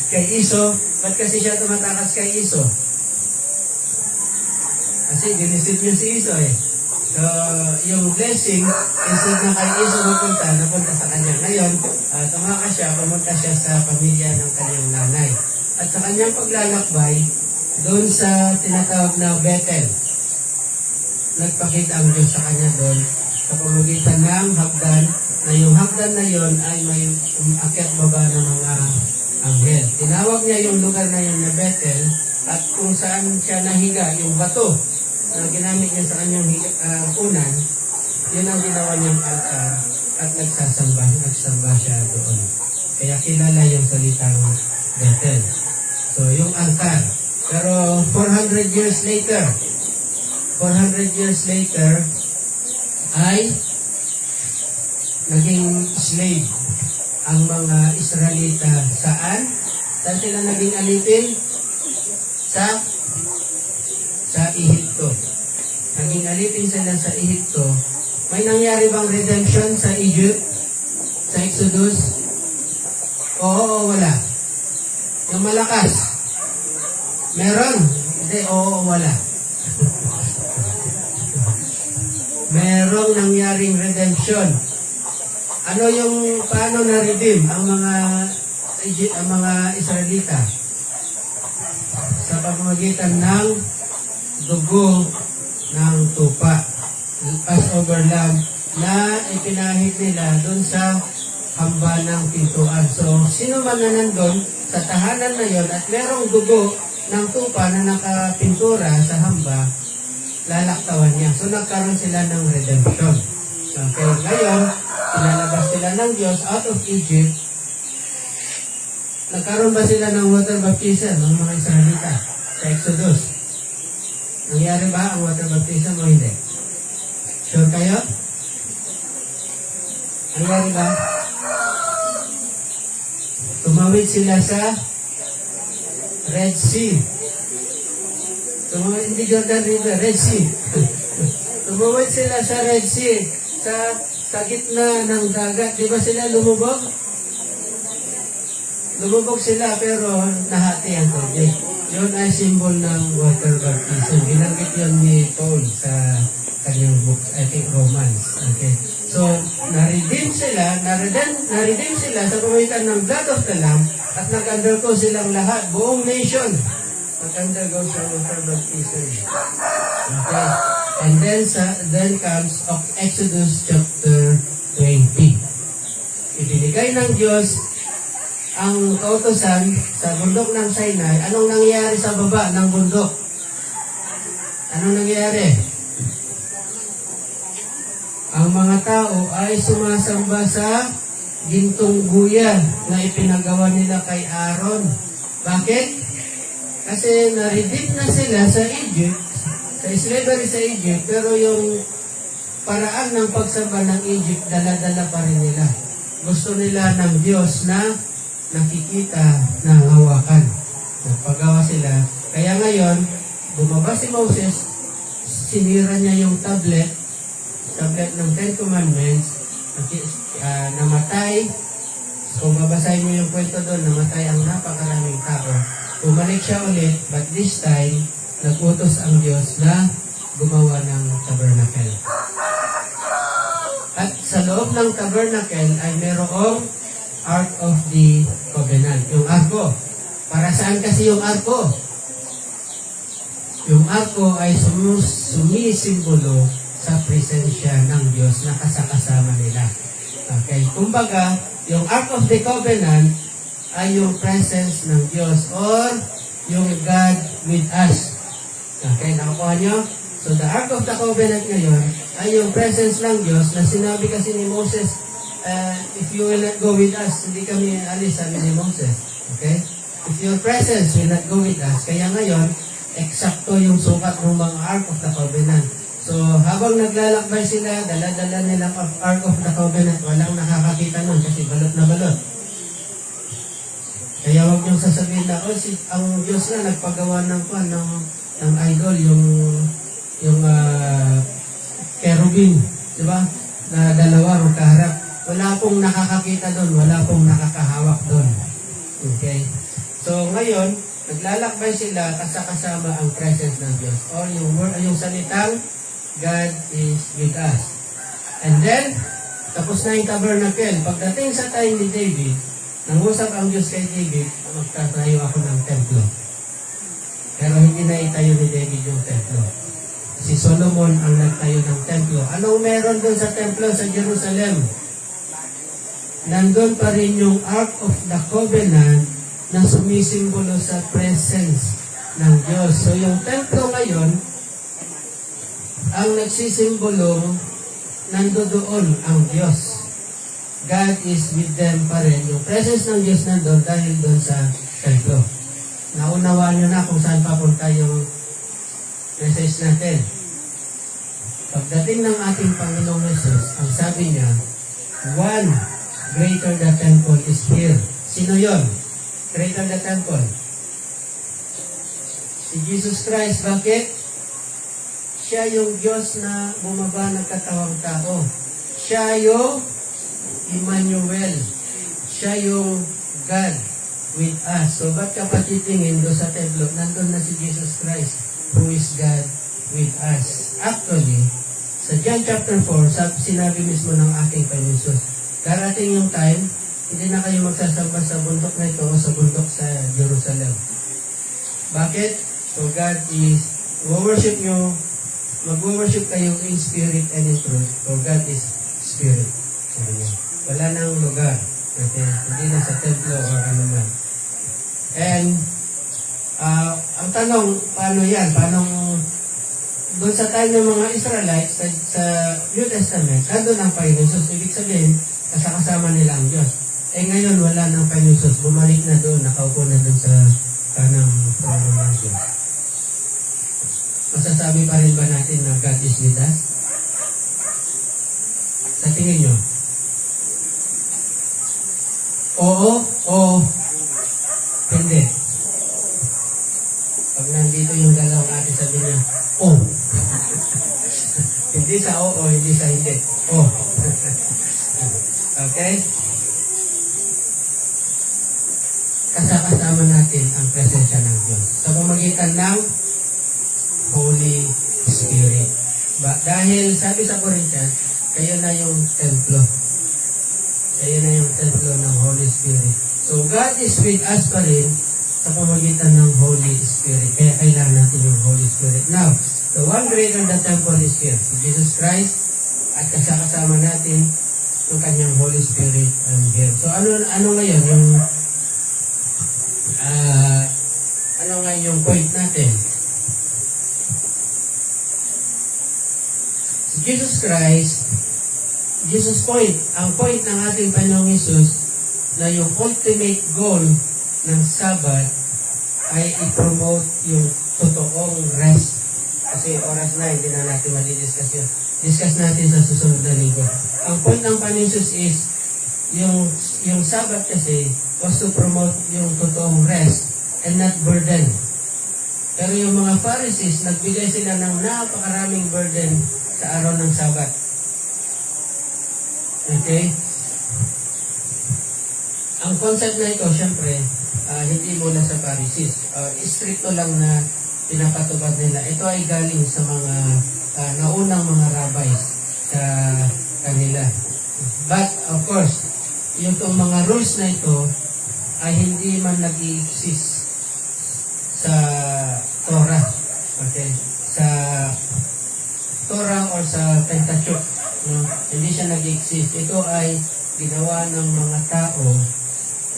Kay Iso, ba't kasi siya tumatakas kay Iso? Kasi dinisit niyo si Iso eh. So, yung blessing, instead na kay Iso napunta sa kanya. Ngayon, tumakas siya, pumunta siya sa pamilya ng kanyang nanay. At sa kanyang paglalakbay, doon sa tinatawag na Bethel, nagpakita ang Diyos sa kanya doon sa pamagitan ng hagdan, na yung hagdan na yon ay may akyat baba ng mga anghel. Tinawag niya yung lugar na yun na Bethel, at kung saan siya nahiga, yung bato na ginamit niya sa kanyang unan, yun ang ginawa niyang altar at nagsamba siya doon. Kaya kilala yung salitang Bethel. So, yung altar. Pero 400 years later ay naging slave ang mga Israelita. Saan? Saan sila naging alipin? Sa Ehipto. Naging alipin sila sa Ehipto. May nangyari bang redemption sa Egypt? Sa Exodus? Oo o wala? Yung malakas? Meron? Hindi, oo o wala? Merong nangyaring redemption. Ano yung paano na-redeem ang mga Israelita? Sa pamamagitan ng dugo ng tupa, Passover lamb, na ipinahid nila doon sa hamba ng pintuan. So, sino man na nandun sa tahanan na yon at merong dugo ng tupa na nakapintura sa hamba, lalaktawan niya. So, nagkaroon sila ng redemption. Okay, ngayon, pinalabas sila ng Diyos out of Egypt. Nagkaroon ba sila ng water baptism ng mga Israelita sa Exodus? Nangyari ba ang water baptism o hindi? Sure kayo? Nangyari ba? Tumawid sila sa Red Sea. Tumawid, hindi Jordan River, Red Sea. Tumawid sila sa Red Sea, sa gitna ng dagat. Di ba sila lumubog? Lumubog sila pero nahati ang tubig. Yun ay symbol ng water baptism. Binanggit yun ni Paul sa kanyang book, I think Romans. Okay. So, na-redeem sila sa pamamagitan ng blood of the Lamb at nag-undergo silang lahat, buong nation. Nag-undergo sa water baptism. Okay. And then comes Exodus chapter 20. Ibinigay ng Diyos ang kautosan sa bundok ng Sinai, anong nangyari sa baba ng bundok? Anong nangyari? Ang mga tao ay sumasamba sa gintong guya na ipinagawa nila kay Aaron. Bakit? Kasi na-redeem na sila sa Egypt, sa slavery sa Egypt, pero yung paraan ng pagsamba ng Egypt, dala-dala pa rin nila. Gusto nila ng Diyos na nakikita na hawakan. Nagpagawa sila. Kaya ngayon, bumaba si Moses, sinira niya yung tablet ng Ten Commandments, namatay. Kung babasahin mo yung kwento doon, namatay ang napakaraming tao. Bumalik siya ulit, but this time, nag-utos ang Diyos na gumawa ng tabernacle. At sa loob ng tabernacle ay merong Ark of the Covenant. Yung arko. Para saan kasi yung arko? Yung arko ay sumisimbolo sa presensya ng Diyos na kasakasama nila. Okay. Kumbaga, yung Ark of the Covenant ay yung presence ng Diyos or yung God with us. Okay, nakukuha nyo? So, the Ark of the Covenant ngayon ay yung presence ng Diyos na sinabi kasi ni Moses, if you will not go with us, hindi kami alis, sabi ni Moses. Okay? If your presence will not go with us, kaya ngayon, eksakto yung sukat ng mga Ark of the Covenant. So, habang naglalakbay sila, dala-dala nilang Ark of the Covenant, walang nakakakita nun kasi balot na balot. Kaya huwag niyong sasabihin na, ang Diyos na nagpagawa ng idol, yung cherubim, di ba? Na dalawa magkaharap. Wala pong nakakakita doon, wala pong nakakahawak doon. Okay? So, ngayon, naglalakbay sila kasama ang presence ng Diyos. Or yung salitang, God is with us. And then, tapos na yung tabernacle. Pagdating sa time ni David, nangusap ang Diyos kay David, magtatayo ako ng templo. Pero hindi na itayo ni David yung templo. Si Solomon ang nagtayo ng templo. Anong meron doon sa templo sa Jerusalem? Nandun pa rin yung Ark of the Covenant na sumisimbolo sa presence ng Diyos. So yung templo ngayon, ang nagsisimbolo, nandoon ang Diyos. God is with them pa rin. Yung presence ng Diyos nandun dahil doon sa templo. Naunawaan nyo na kung saan papunta yung message natin. Pagdating ng ating Panginoong Jesus, ang sabi niya, one greater the temple is here. Sino yon? Greater the temple. Si Jesus Christ. Bakit? Siya yung Diyos na bumaba ng katawang tao. Siya yung Emmanuel. Siya yung God with us. So, ba't ka patitingin doon sa templo? Nandun na si Jesus Christ, who is God with us. Actually, sa John chapter 4, sinabi mismo ng aking Panginoon, darating yung time, hindi na kayo magsasamba sa bundok na ito o sa bundok sa Jerusalem. Bakit? So, God is, mag-worship kayo in spirit and in truth. So, God is spirit. Wala nang lugar. Okay? Hindi na sa templo o ano man. And, ang tanong, paano yan? Paano, doon sa time ng mga Israelites, sa New Testament, nandun ang Panginoon Jesus. Ibig sabihin, kasama nila ang Diyos. Eh ngayon, wala nang Panginoon Jesus. Bumalik na doon, nakaupo na doon sa kanang trono ng Diyos. Masasabi pa rin ba natin na God is with us? Sa tingin nyo? Oo o hindi. Pag nandito yung dalawang atin, sabi niya, oh. Hindi sa oo, hindi sa hindi. Oh. Okay? Kasama natin ang presensya ng Diyos sa pamamagitan ng Holy Spirit. Dahil sabi sa Corinthians, kayo na yung templo. Kayo na yung templo ng Holy Spirit. So God is with us pa rin sa pamamagitan ng Holy Spirit. Kaya kailangan natin yung Holy Spirit. Now, the one greater the temple is here. Si Jesus Christ at kasama natin yung kanyang Holy Spirit and here. So ano ngayon? Ah, ano nga yung point natin? Jesus Christ, ang point ng ating Panginoong Hesus na yung ultimate goal ng Sabbath ay i-promote yung totoong rest. Kasi oras na, hindi na natin madidiscuss yun. Discuss natin sa susunod na linggo. Ang point ng Panginoong Hesus is, yung Sabbath kasi was to promote yung totoong rest and not burden. Pero yung mga Pharisees, nagbigay sila ng napakaraming burden sa araw ng Sabbath. Okay? Ang concept na ito, syempre, hindi mula sa Pharisees. Stricto lang na pinapatubad nila. Ito ay galing sa mga naunang mga rabbis sa kanila. But, of course, yung itong mga rules na ito ay hindi man nag-i-exist sa Torah. Okay? Sa Torah or sa Pentateuch. No? Hindi siya nag-exist. Ito ay ginawa ng mga tao.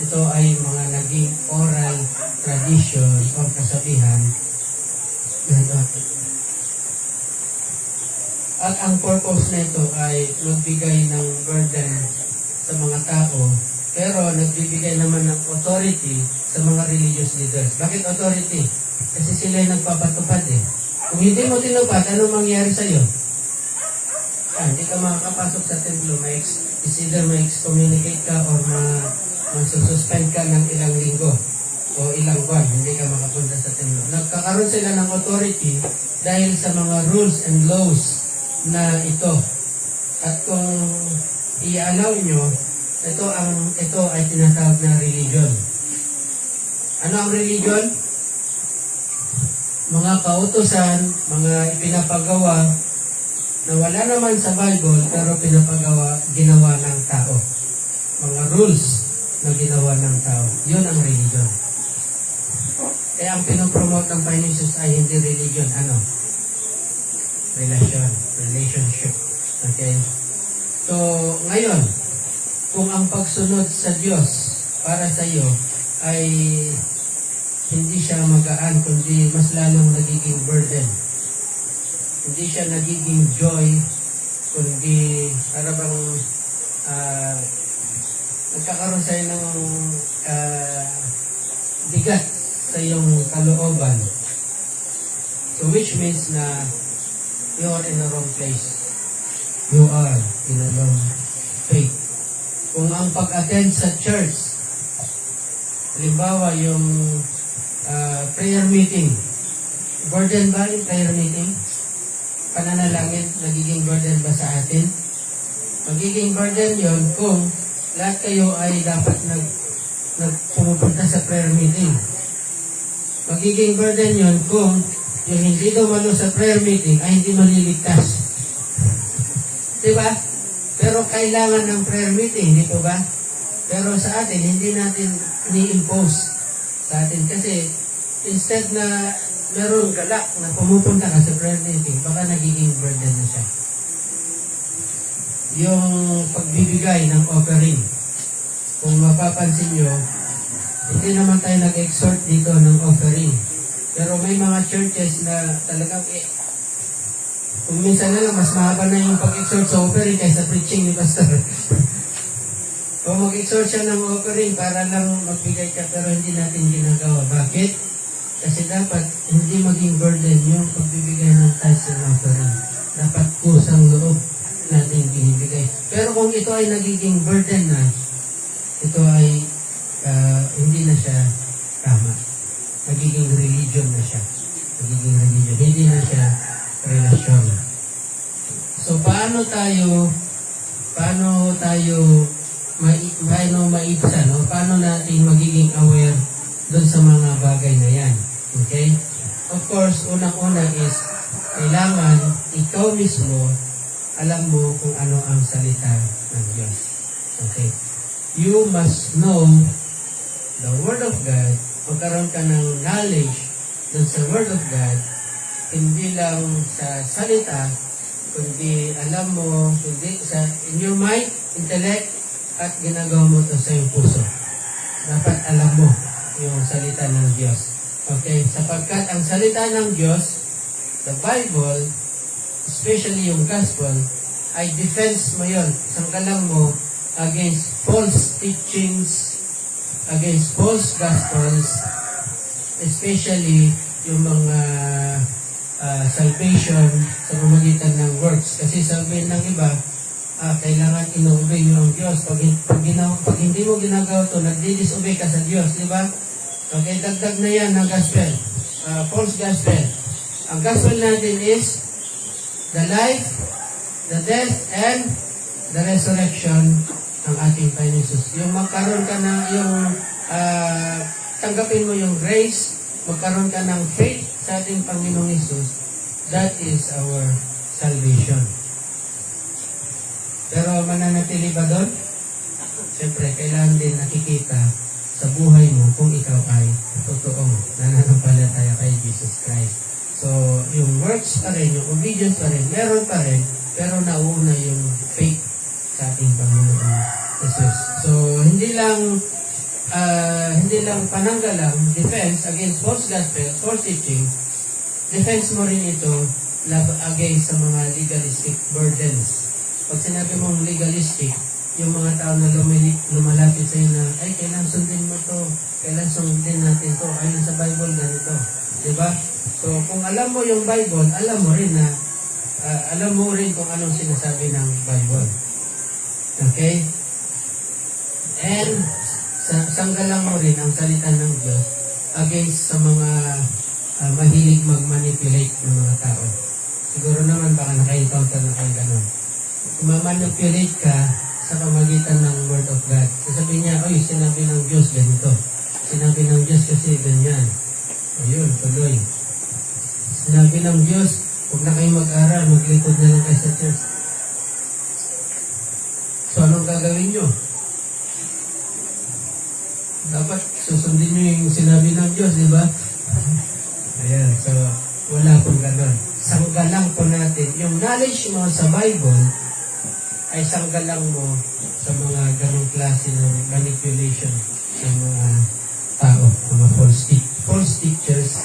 Ito ay mga naging oral tradition o kasabihan. At ang purpose na ito ay magbigay ng burden sa mga tao, pero nagbibigay naman ng authority sa mga religious leaders. Bakit authority? Kasi sila yung nagpapatupad eh. Kung hindi mo tinupad, ano mangyari sa'yo? Hindi ka makakapasok sa templo. Is either ma-excommunicate ka or ma-suspend ka ng ilang linggo o ilang buwan. Hindi ka makapunta sa templo. Nagkakaroon sila ng authority dahil sa mga rules and laws na ito. At kung i-allow nyo, ito ay tinatawag na religion. Ano ang religion? Mga kautusan, mga ipinapagawa na wala naman sa Bible pero ginawa ng tao. Mga rules na ginawa ng tao. Yun ang religion. Kaya ang pinopromote ng Panginoon Jesus ay hindi religion. Ano? Relationship. Okay? So, ngayon, kung ang pagsunod sa Diyos para sa iyo ay hindi siya magaan, kundi mas lalong nagiging burden. Hindi siya nagiging joy, kundi para bang nagkakaroon sa'yo ng bigat sa iyong kalooban. So which means na you are in the wrong place. You are in the wrong faith. Kung ang pag-attend sa church, halimbawa yung prayer meeting, burden ba yung prayer meeting? Pananalangin, nagiging burden ba sa atin? Magiging burden yon kung lahat kayo ay dapat pumupunta sa prayer meeting. Magiging burden yon kung yung hindi dumalo sa prayer meeting ay hindi maliligtas. Diba? Pero kailangan ng prayer meeting, di po ba? Pero sa atin, hindi natin ni-impose sa atin. Kasi instead na meron galak na pumupunta ka sa prayer meeting, baka nagiging burden na siya. Yung pagbibigay ng offering. Kung mapapansin nyo, hindi naman tayo nag-exhort dito ng offering. Pero may mga churches na talagang kung minsan na lang, mas mahaba na yung pag-exhort sa offering kaysa preaching ni Pastor. O mag-exhort siya ng offering para lang magbigay ka, pero hindi natin ginagawa. Bakit? Kasi dapat hindi maging burden yung pagbibigay ng tithes and offering. Dapat kusang loob natin binibigay. Pero kung ito ay nagiging burden na, ito ay hindi na siya tama. Nagiging religion na siya. Nagiging religion. Hindi na siya relasyon. So, paano tayo maibsan, no? Paano natin magiging aware doon sa mga bagay na yan? Okay? Of course, unang-una is, kailangan ikaw mismo alam mo kung ano ang salita ng Diyos. Okay? You must know the Word of God. Magkaroon ka ng knowledge doon sa Word of God, hindi lang sa salita, kundi alam mo, kundi in your mind, intellect, at ginagawa mo ito sa iyong puso. Dapat alam mo yung salita ng Diyos. Okay? Sapagkat ang salita ng Diyos, the Bible, especially yung gospel, ay defense mo yun. Sanggalang mo against false teachings, against false gospels, especially yung mga salvation sa pamamagitan ng works. Kasi sabihin ng iba, kailangan ino-obey mo ang Diyos. Pag hindi mo ginagawa ito, nagdi-disobey ka sa Diyos, di ba? Okay, dagdag na yan ng gospel. False gospel. Ang gospel natin is the life, the death, and the resurrection ng ating Panginoon Jesus. Yung magkaroon ka ng, tanggapin mo yung grace, magkaroon ka ng faith sa ating Panginoong Jesus, that is our salvation. Pero mananatili ba doon? Siyempre, kailangan din nakikita sa buhay mo kung ikaw ay totoong nananampalataya kay Jesus Christ. So, yung works pa rin, yung obedience pa rin, meron pa rin, pero nauna yung faith sa ating Panginoon Jesus. So, hindi lang pananggalang defense against false gospel, false teaching, defense mo rin ito against sa mga legalistic burdens. Pag sinabi mong legalistic, yung mga tao na lumalapit sa iyo na, ay, kailangan sundin mo to, kailangan sundin natin to, ayon sa Bible, ganito. Diba? So, kung alam mo yung Bible, alam mo rin kung anong sinasabi ng Bible. Okay? And, sanggalang mo rin ang salita ng Diyos against sa mga mahilig mag-manipulate ng mga tao. Siguro naman baka naka-encounter na kayo ganun. Mamanipulate ka sa pamagitan ng Word of God. Sasabihin niya, oy, sinabi ng Diyos ganito. Sinabi ng Diyos kasi ganyan. Ayun, tuloy. Sinabi ng Diyos, huwag na kayo mag-aral, maglikod na lang kayo sa church. So, anong gagawin nyo? Dapat susundin nyo yung sinabi ng Diyos, di ba? Ayan, so, wala pong ganon. Sanggalang po natin. Yung knowledge mo sa Bible, ay sanggalang mo sa mga ganong klase ng manipulation ng mga tao, mga false teachers,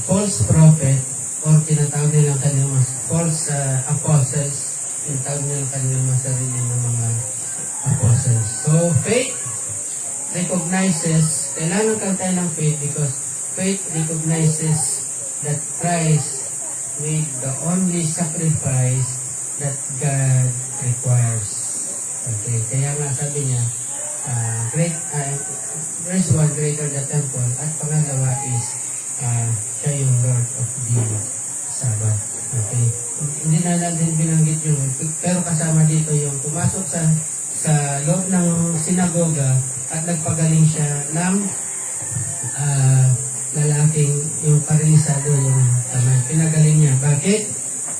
false prophet, or tinatawag nilang kanilang false apostles, tinatawag nilang kanilang sarili ng mga apostles. So, faith recognizes, kailangan kang tayo ng faith because faith recognizes that Christ made the only sacrifice that God requires. Okay, kaya nga sabi niya, verse 1, greater the temple, at pangalawa is, siya yung Lord of the Sabbath. Okay, hindi na natin binanggit yung, pero kasama dito yung pumasok sa loob ng sinagoga at nagpagaling siya ng lalaking yung paralisado yung tamay. Pinagaling niya. Bakit?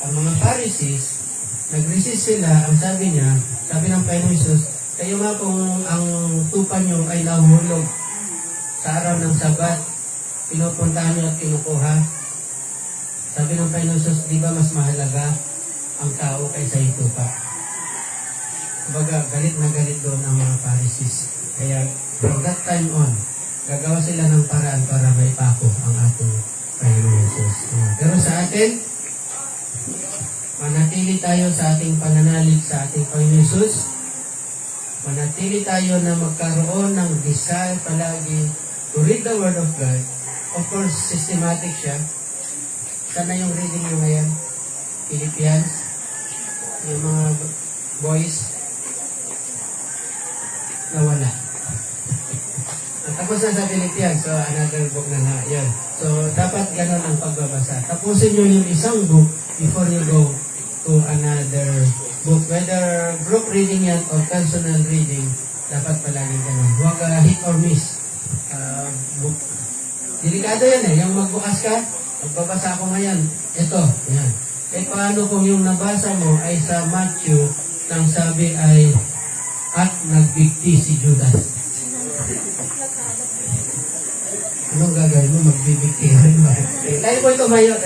Ang mga Pharisees, nag-resist sila, ang sabi niya, sabi ng Panginoon Jesus, kayo nga kung ang tupa niyo ay nahuhulog sa araw ng Sabat, pinupuntahan niyo at kinukuha. Sabi ng Panginoon Jesus, di ba mas mahalaga ang tao kaysa yung tupa? Baga, galit na galit doon ang mga Pharisees. Kaya, from that time on, gagawa sila ng paraan para may pako ang ating Panginoon Jesus. Pero sa atin, manatili tayo sa ating pananalig sa ating Panginoon Jesus. Manatili tayo na magkaroon ng desire palagi to read the Word of God. Of course, systematic siya. Sana yung reading nyo ngayon? Philippians. Yung mga boys, nawala. Tapos na sa Philippians, so another book na nga, yan. So, dapat ganun ang pagbabasa. Tapusin nyo yung isang book before you go to another book. Whether group reading yan or personal reading, dapat palagi ganun. Huwag hit or miss book. Delikado yan eh. Yung magbukas ka, magbabasa ako ngayon. Ito, yan. Eh, paano kung yung nabasa mo ay sa Matthew, nang sabi ay, at nagbigti si Judas. Anong gagawin mo? Magbibigti rin ba? Tayo po ito mayo.